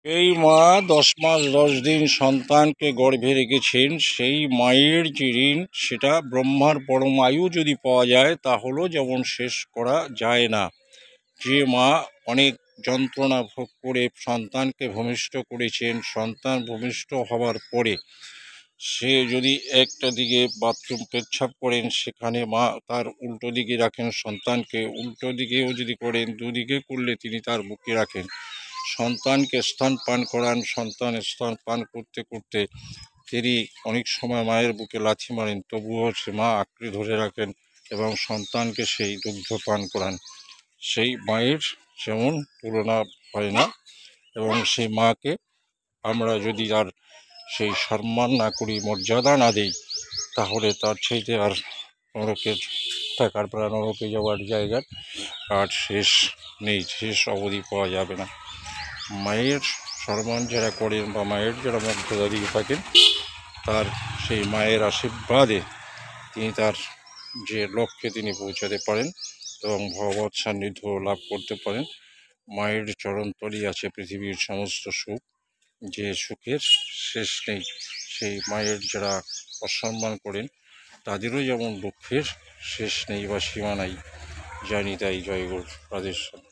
এই মা 10 মাস 10 দিন সন্তানকে গর্ভে রেখেছেন, সেই মায়ের যে ঋণ সেটা ব্রহ্মার পরম আয়ু যদি পাওয়া যায় তাহলেও যেমন শেষ করা যায় না। যে মা অনেক যন্ত্রণা ভোগ করে সন্তানকে ভূমিষ্ঠ করেছেন, সন্তান ভূমিষ্ঠ হওয়ার পরে সে যদি একটা দিকে বাথরুম পেচ্ছাপ করেন, সেখানে মা তার উল্টো দিকে রাখেন সন্তানকে, উল্টো দিকেও যদি করেন, দুদিকে করলে তিনি তার বুকে রাখেন, সন্তানকে স্তন পান করান, সন্তান স্তন পান করতে করতে তিনি অনেক সময় মায়ের বুকে লাথি মারেন, তবুও সে মা আঁকড়ে ধরে রাখেন এবং সন্তানকে সেই দুগ্ধ পান করান। সেই মায়ের যেমন তুলনা হয় না, এবং সেই মাকে আমরা যদি আর সেই সম্মান না করি, মর্যাদা না দিই, তাহলে তার চাইতে আর নরকের থাকার বা নরকে যাওয়ার জায়গার আর শেষ নেই, শেষ অবধি পাওয়া যাবে না। মায়ের সম্মান যারা করেন বা মায়ের যারা মর্যাদা দিয়ে থাকেন, তার সেই মায়ের আশীর্বাদে তিনি তার যে লক্ষ্যে তিনি পৌঁছাতে পারেন এবং ভগবৎ সান্নিধ্য লাভ করতে পারেন। মায়ের চরণতলি আছে পৃথিবীর সমস্ত সুখ, যে সুখের শেষ নেই। সেই মায়ের যারা অসম্মান করেন তাদেরও যেমন দুঃখের শেষ নেই বা সীমা নাই। জানি তাই। জয় গুরু রাধেশ্যাম।